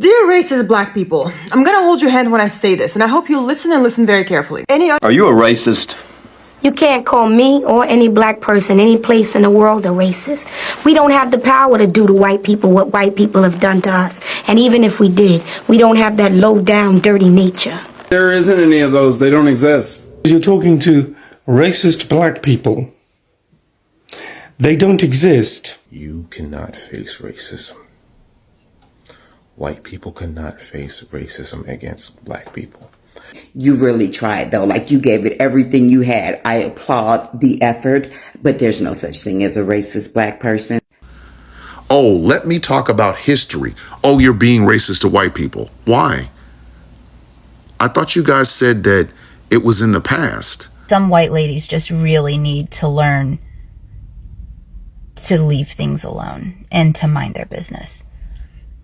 Dear racist black people, I'm gonna hold your hand when I say this, and I hope you listen and listen very carefully. Are you a racist? You can't call me or any black person any place in the world a racist. We don't have the power to do to white people what white people have done to us. And even if we did, we don't have that low-down, dirty nature. There isn't any of those. They don't exist. You're talking to racist black people. They don't exist. You cannot face racism. White people cannot face racism against black people. You really tried, though. Like, you gave it everything you had. I applaud the effort, but there's no such thing as a racist black person. Oh, let me talk about history. Oh, you're being racist to white people. Why? I thought you guys said that it was in the past. Some white ladies just really need to learn to leave things alone and to mind their business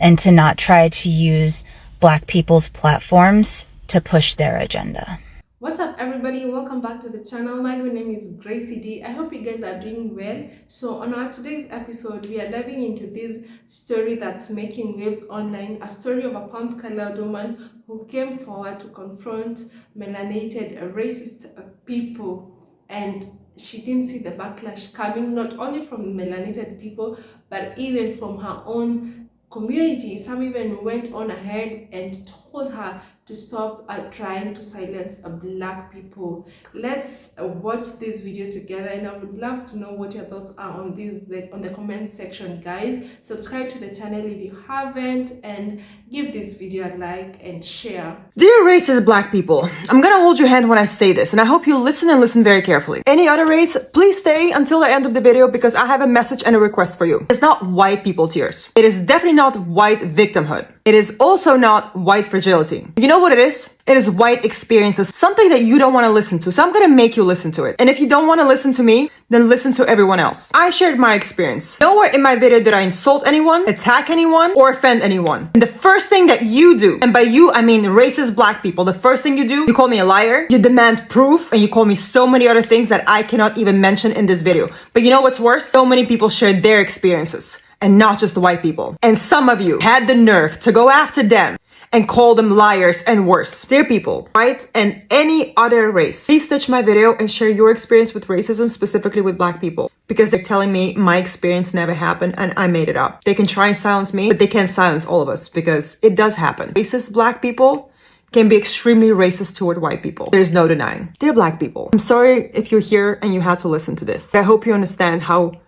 and to not try to use black people's platforms to push their agenda. What's up, everybody? Welcome back to the channel. My name is Gracey D. I hope you guys are doing well. So on our today's episode, we are diving into this story that's making waves online, a story of a palm-colored woman who came forward to confront melanated racist people, and she didn't see the backlash coming, not only from melanated people but even from her own community. Some even went on ahead and told her to stop trying to silence black people. Let's watch this video together, and I would love to know what your thoughts are on this, on the comment section, guys. Subscribe to the channel if you haven't, and give this video a like and share. Dear racist black people, I'm gonna hold your hand when I say this, and I hope you listen and listen very carefully. Any other race, please stay until the end of the video because I have a message and a request for you. It's not white people tears. It is definitely not white victimhood. It is also not white fragility. You know what it is? It is white experiences, something that you don't want to listen to. So I'm going to make you listen to it. And if you don't want to listen to me, then listen to everyone else. I shared my experience. Nowhere in my video did I insult anyone, attack anyone, or offend anyone. And the first thing that you do, and by you, I mean racist black people, the first thing you do, you call me a liar, you demand proof, and you call me so many other things that I cannot even mention in this video. But you know what's worse? So many people shared their experiences, and not just the white people. And some of you had the nerve to go after them and call them liars and worse. Dear people, white and any other race, please stitch my video and share your experience with racism, specifically with black people, because they're telling me my experience never happened and I made it up. They can try and silence me, but they can't silence all of us because it does happen. Racist black people can be extremely racist toward white people. There's no denying. Dear black people, I'm sorry if you're here and you had to listen to this. I hope you understand how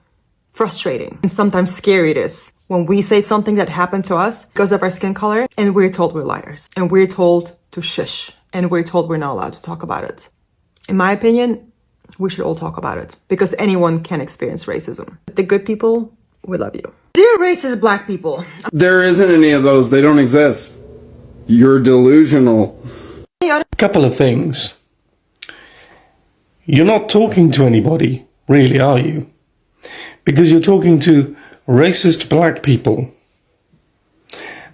frustrating and sometimes scary it is when we say something that happened to us because of our skin color and we're told we're liars and we're told to shush and we're told we're not allowed to talk about it. In my opinion, we should all talk about it because anyone can experience racism. The good people, we love you. Dear racist black people, There isn't any of those. They don't exist. You're delusional. Couple of things. You're not talking to anybody, really, are you? Because you're talking to racist black people.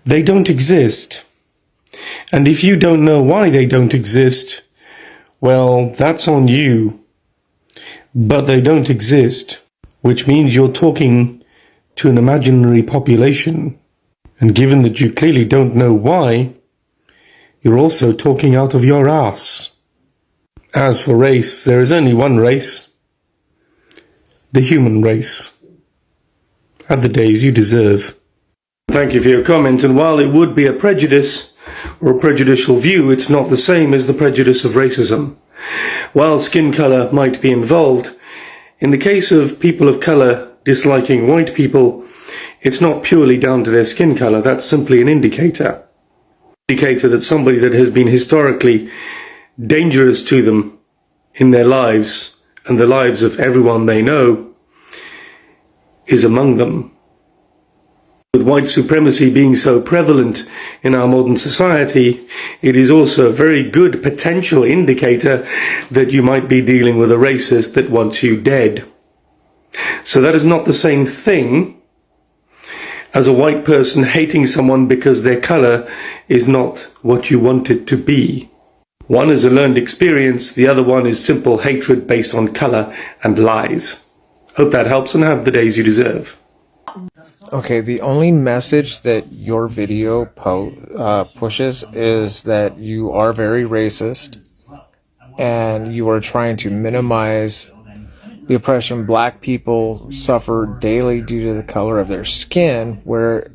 They don't exist. And if you don't know why they don't exist, well, that's on you. But they don't exist, which means you're talking to an imaginary population. And given that you clearly don't know why, you're also talking out of your ass. As for race, there is only one race. The human race. Have the days you deserve. Thank you for your comment, and while it would be a prejudice or a prejudicial view, it's not the same as the prejudice of racism. While skin colour might be involved, in the case of people of colour disliking white people, it's not purely down to their skin colour, that's simply an indicator. Indicator that somebody that has been historically dangerous to them in their lives and the lives of everyone they know is among them. With white supremacy being so prevalent in our modern society, it is also a very good potential indicator that you might be dealing with a racist that wants you dead. So that is not the same thing as a white person hating someone because their color is not what you want it to be. One is a learned experience, the other one is simple hatred based on color and lies. Hope that helps, and have the days you deserve. Okay, the only message that your video pushes is that you are very racist and you are trying to minimize the oppression black people suffer daily due to the color of their skin, where,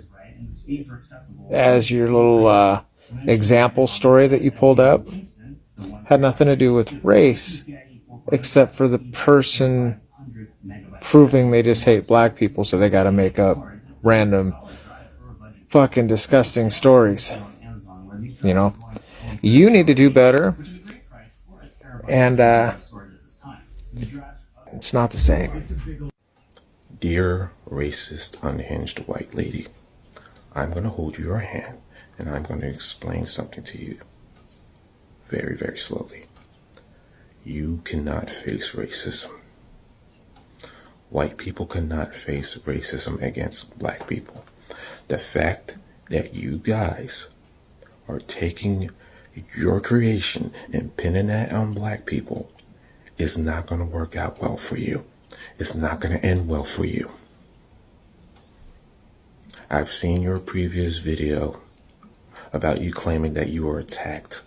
as your little example story that you pulled up, had nothing to do with race, except for the person proving they just hate black people, so they gotta make up random fucking disgusting stories. You know, you need to do better, and it's not the same. Dear racist, unhinged white lady, I'm going to hold your hand and I'm going to explain something to you very, very slowly. You cannot face racism. White people cannot face racism against black people. The fact that you guys are taking your creation and pinning that on black people is not going to work out well for you. It's not going to end well for you. I've seen your previous video about you claiming that you were attacked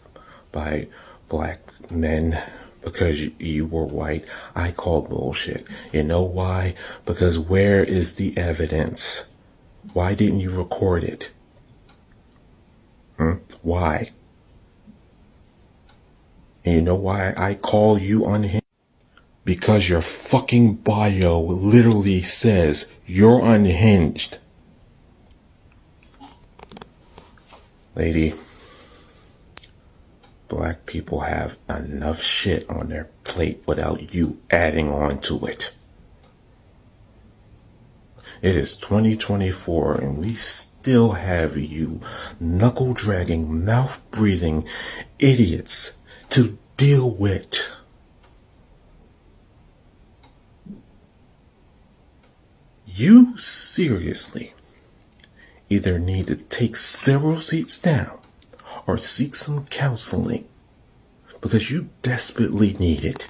by black men because you were white. I called bullshit. You know why? Because where is the evidence? Why didn't you record it? Why? And you know why I call you unhinged? Because your fucking bio literally says you're unhinged. Lady, black people have enough shit on their plate without you adding on to it. It is 2024 and we still have you knuckle-dragging, mouth-breathing idiots to deal with. You seriously either need to take several seats down or seek some counseling because you desperately need it.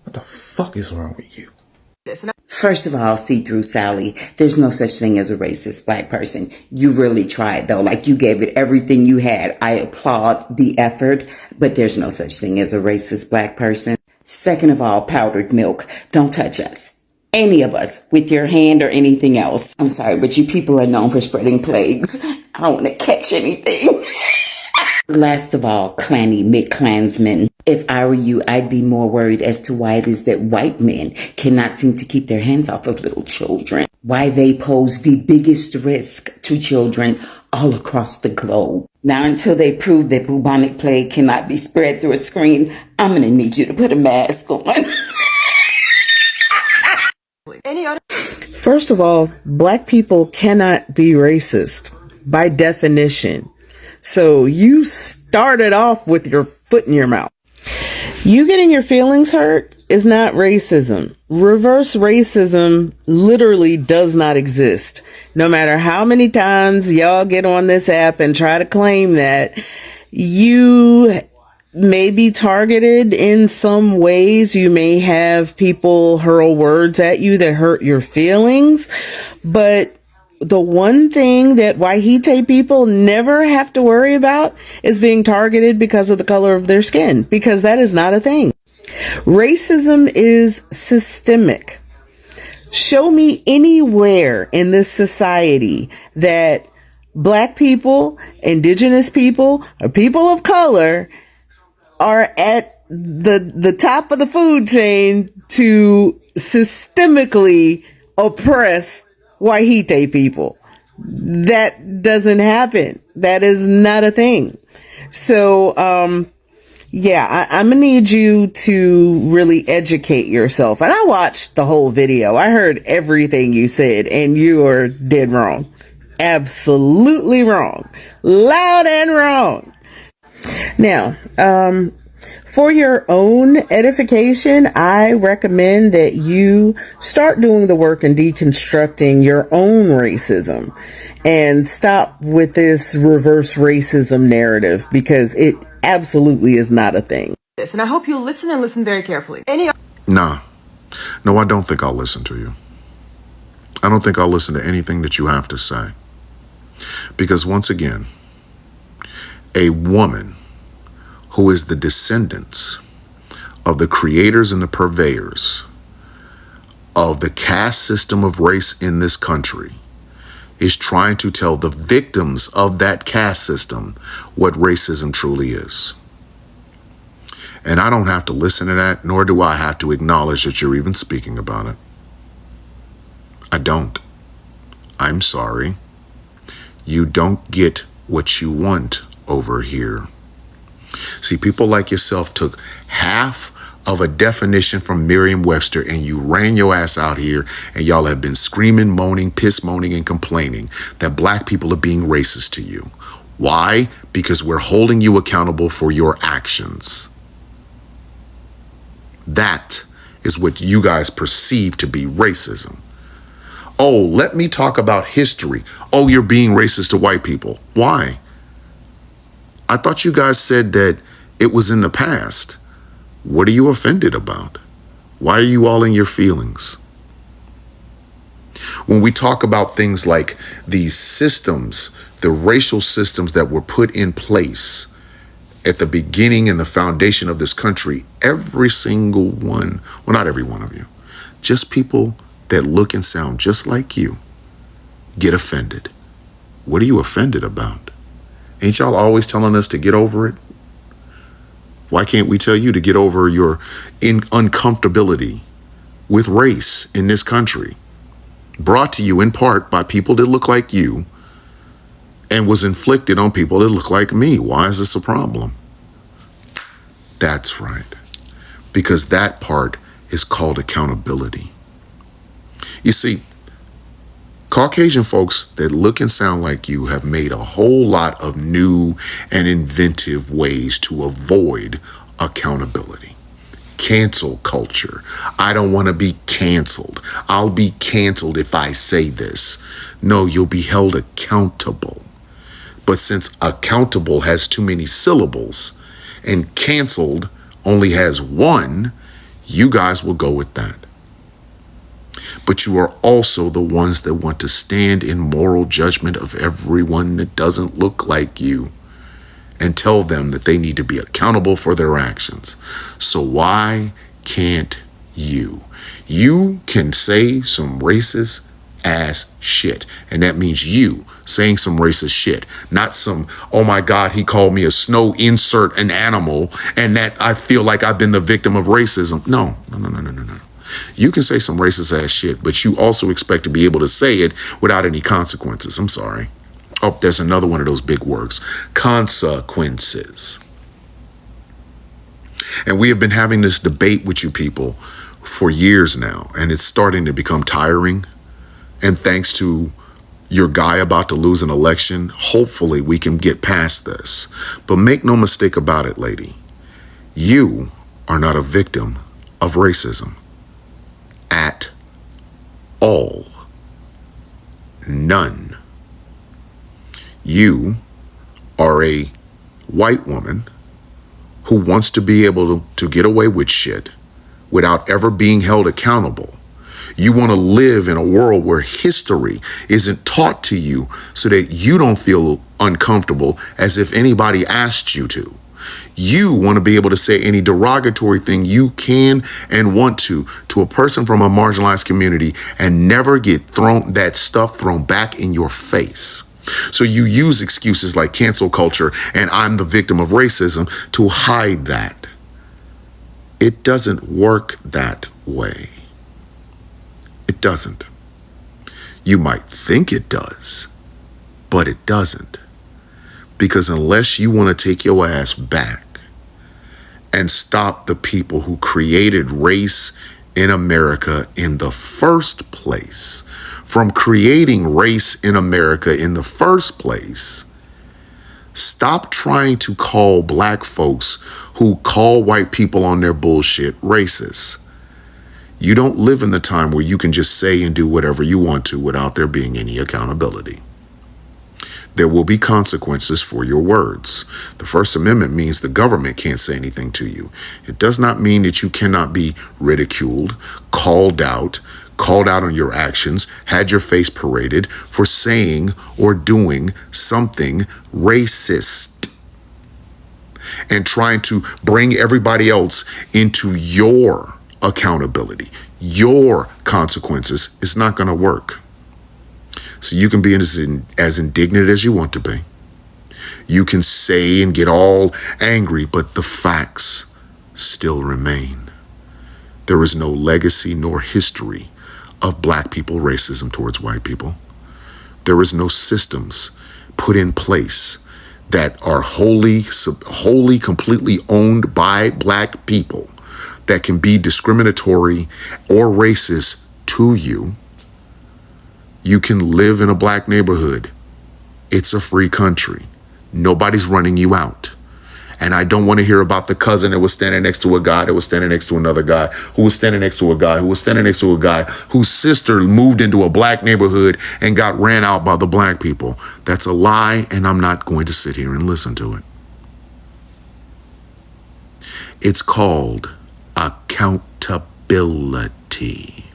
What the fuck is wrong with you? First of all, see-through Sally, there's no such thing as a racist black person. You really tried, though. Like, you gave it everything you had. I applaud the effort, but there's no such thing as a racist black person. Second of all, powdered milk. Don't touch us. Any of us with your hand or anything else. I'm sorry, but you people are known for spreading plagues. I don't want to catch anything. Last of all, clanny mid-clansmen. If I were you, I'd be more worried as to why it is that white men cannot seem to keep their hands off of little children. Why they pose the biggest risk to children all across the globe. Now, until they prove that bubonic plague cannot be spread through a screen, I'm going to need you to put a mask on. First of all, black people cannot be racist by definition. So you started off with your foot in your mouth. You getting your feelings hurt is not racism. Reverse racism literally does not exist. No matter how many times y'all get on this app and try to claim that, you may be targeted in some ways. You may have people hurl words at you that hurt your feelings. But the one thing that Wahite people never have to worry about is being targeted because of the color of their skin, because that is not a thing. Racism is systemic. Show me anywhere in this society that black people, indigenous people, or people of color are at the top of the food chain to systemically oppress Wahite people. That doesn't happen. That is not a thing. So, I'm gonna need you to really educate yourself. And I watched the whole video. I heard everything you said, and you are dead wrong. Absolutely wrong. Loud and wrong. Now, for your own edification, I recommend that you start doing the work and deconstructing your own racism and stop with this reverse racism narrative, because it absolutely is not a thing. And I hope you'll listen and listen very carefully. No, I don't think I'll listen to you. I don't think I'll listen to anything that you have to say. Because once again, a woman who is the descendants of the creators and the purveyors of the caste system of race in this country is trying to tell the victims of that caste system what racism truly is. And I don't have to listen to that, nor do I have to acknowledge that you're even speaking about it. I don't. I'm sorry. You don't get what you want over here. See, people like yourself took half of a definition from Merriam-Webster and you ran your ass out here, and y'all have been screaming, moaning, piss moaning, and complaining that black people are being racist to you. Why? Because we're holding you accountable for your actions. That is what you guys perceive to be racism. Oh, let me talk about history. Oh, you're being racist to white people. Why? I thought you guys said that it was in the past. What are you offended about? Why are you all in your feelings? When we talk about things like these systems, the racial systems that were put in place at the beginning and the foundation of this country, every single one, well, not every one of you, just people that look and sound just like you get offended. What are you offended about? Ain't y'all always telling us to get over it? Why can't we tell you to get over your uncomfortability with race in this country? Brought to you in part by people that look like you and was inflicted on people that look like me. Why is this a problem? That's right. Because that part is called accountability. You see, Caucasian folks that look and sound like you have made a whole lot of new and inventive ways to avoid accountability. Cancel culture. I don't want to be canceled. I'll be canceled if I say this. No, you'll be held accountable. But since accountable has too many syllables and canceled only has one, you guys will go with that. But you are also the ones that want to stand in moral judgment of everyone that doesn't look like you and tell them that they need to be accountable for their actions. So why can't you? You can say some racist ass shit, and that means you saying some racist shit, not some, oh my God, he called me a snow insert an animal, and that I feel like I've been the victim of racism. No. You can say some racist ass shit, but you also expect to be able to say it without any consequences. I'm sorry. Oh, there's another one of those big words. Consequences. And we have been having this debate with you people for years now, and it's starting to become tiring. And thanks to your guy about to lose an election, hopefully we can get past this. But make no mistake about it, lady. You are not a victim of racism. At all. None. You are a white woman who wants to be able to get away with shit without ever being held accountable. You want to live in a world where history isn't taught to you so that you don't feel uncomfortable as if anybody asked you to. You want to be able to say any derogatory thing you can and want to a person from a marginalized community and never get that stuff thrown back in your face. So you use excuses like cancel culture and I'm the victim of racism to hide that. It doesn't work that way. It doesn't. You might think it does, but it doesn't. Because unless you want to take your ass back and stop the people who created race in America in the first place from creating race in America in the first place, stop trying to call black folks who call white people on their bullshit racist. You don't live in the time where you can just say and do whatever you want to without there being any accountability. There will be consequences for your words. The First Amendment means the government can't say anything to you. It does not mean that you cannot be ridiculed, called out, called out on your actions, had your face paraded for saying or doing something racist, and trying to bring everybody else into your accountability, your consequences, is not going to work. So you can be as indignant as you want to be. You can say and get all angry, but the facts still remain. There is no legacy nor history of black people racism towards white people. There is no systems put in place that are wholly, completely owned by black people that can be discriminatory or racist to you. You can live in a black neighborhood. It's a free country. Nobody's running you out. And I don't want to hear about the cousin that was standing next to a guy that was standing next to another guy who was standing next to a guy who was standing next to a guy whose sister moved into a black neighborhood and got ran out by the black people. That's a lie, and I'm not going to sit here and listen to it. It's called accountability.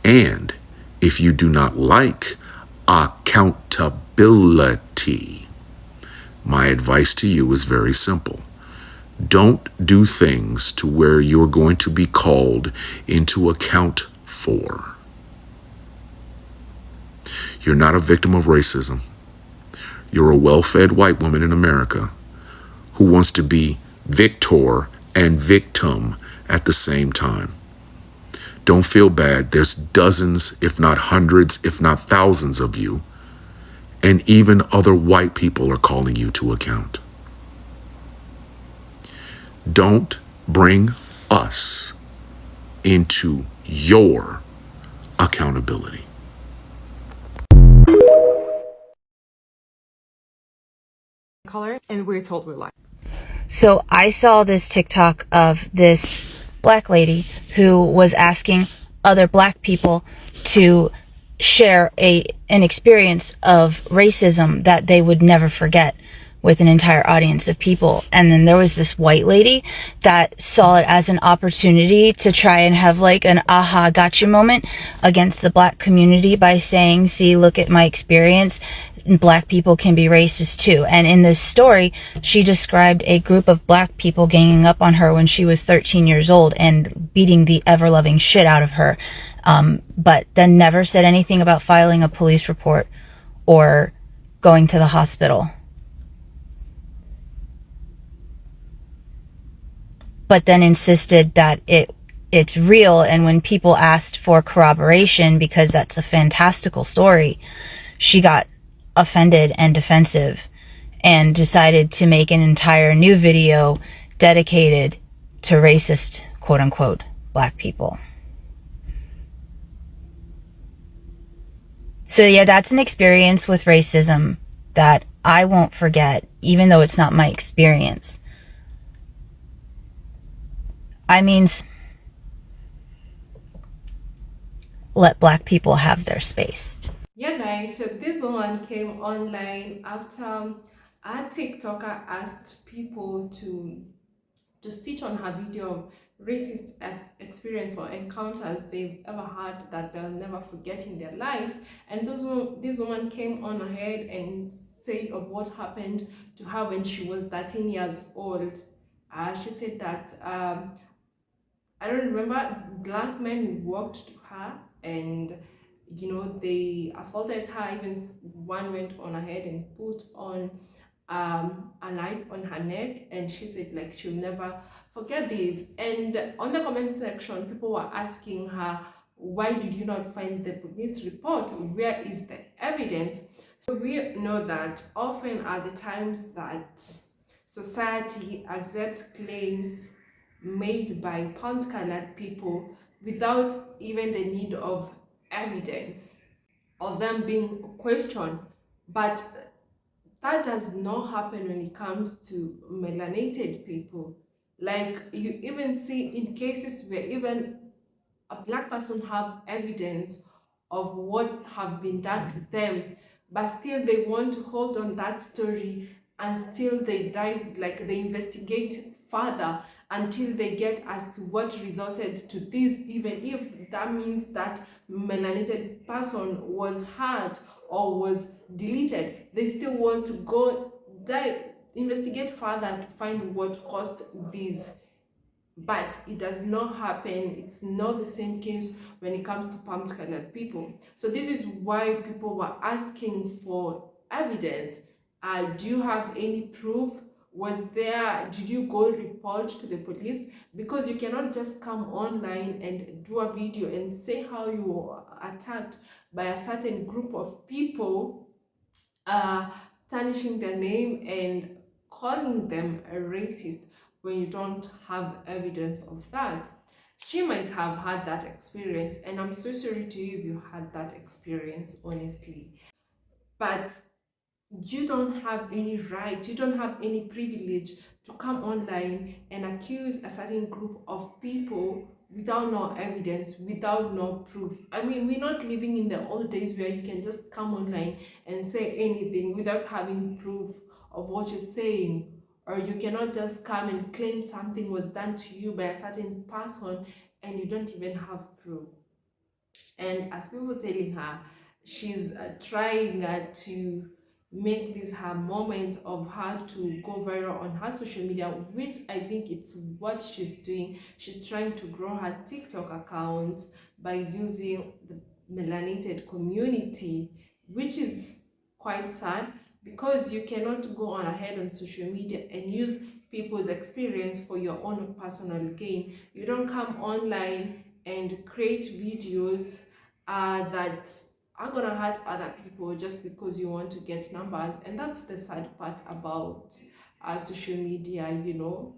And if you do not like accountability, my advice to you is very simple. Don't do things to where you're going to be called into account for. You're not a victim of racism. You're a well-fed white woman in America who wants to be victor and victim at the same time. Don't feel bad. There's dozens, if not hundreds, if not thousands of you. And even other white people are calling you to account. Don't bring us into your accountability. Color, and we're told we're lying. So I saw this TikTok of this black lady who was asking other black people to share an experience of racism that they would never forget with an entire audience of people. And then there was this white lady that saw it as an opportunity to try and have like an aha gotcha moment against the black community by saying, see, look at my experience. Black people can be racist too. And in this story, she described a group of black people ganging up on her when she was 13 years old and beating the ever-loving shit out of her. But then never said anything about filing a police report or going to the hospital. But then insisted that it's real. And when people asked for corroboration, because that's a fantastical story, she got offended and defensive and decided to make an entire new video dedicated to racist, quote unquote, black people. So yeah, that's an experience with racism that I won't forget, even though it's not my experience. I mean, let black people have their space. Yeah guys, so this one came online after a TikToker asked people to stitch on her video of racist experience or encounters they've ever had that they'll never forget in their life. And this woman came on ahead and said of what happened to her when she was 13 years old. She said that I don't remember, black men walked to her and they assaulted her. Even one went on ahead and put on a knife on her neck, and she said like she'll never forget this. And on the comment section, people were asking her, why did you not find the police report? Where is the evidence? So we know that often are the times that society accepts claims made by colored people without even the need of evidence or them being questioned. But that does not happen when it comes to melanated people. Like you even see in cases where even a black person have evidence of what have been done to them, but still they want to hold on that story, and still they dive, like they investigate further until they get as to what resulted to this, even if that means that melanated person was hurt or was deleted. They still want to go investigate further to find what caused this. But it does not happen. It's not the same case when it comes to palm colored people. So this is why people were asking for evidence. Do you have any proof? Did you go report to the police? Because you cannot just come online and do a video and say how you were attacked by a certain group of people, tarnishing their name and calling them a racist when you don't have evidence of that. She might have had that experience, and I'm so sorry to you if you had that experience, honestly. But you don't have any right, you don't have any privilege to come online and accuse a certain group of people without no evidence, without no proof. I mean, we're not living in the old days where you can just come online and say anything without having proof of what you're saying. Or you cannot just come and claim something was done to you by a certain person and you don't even have proof. And as people were telling her, she's trying to make this her moment of her to go viral on her social media, which I think it's what she's doing. She's trying to grow her TikTok account by using the melanated community, which is quite sad, because you cannot go on ahead on social media and use people's experience for your own personal gain. You don't come online and create videos that are gonna hurt other people just because you want to get numbers. And that's the sad part about social media, you know.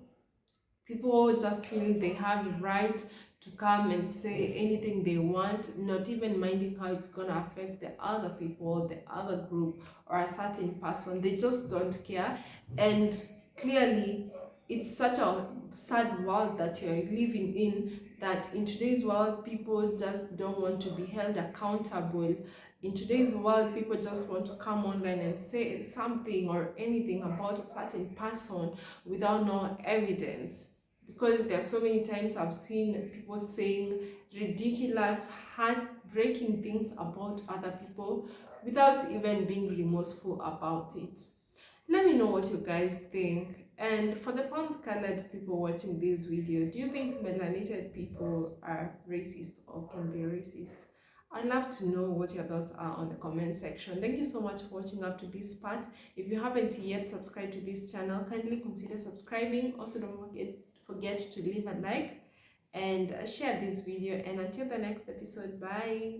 People just feel they have the right to come and say anything they want, not even minding how it's gonna affect the other people, the other group, or a certain person. They just don't care. And clearly, it's such a sad world that you're living in, that in today's world, people just don't want to be held accountable. In today's world, people just want to come online and say something or anything about a certain person without no evidence. Because there are so many times I've seen people saying ridiculous, heartbreaking things about other people without even being remorseful about it. Let me know what you guys think. And for the palm-colored people watching this video, do you think melanated people are racist or can be racist? I'd love to know what your thoughts are on the comment section. Thank you so much for watching up to this part. If you haven't yet subscribed to this channel, kindly consider subscribing. Also, don't forget to leave a like and share this video. And until the next episode, bye.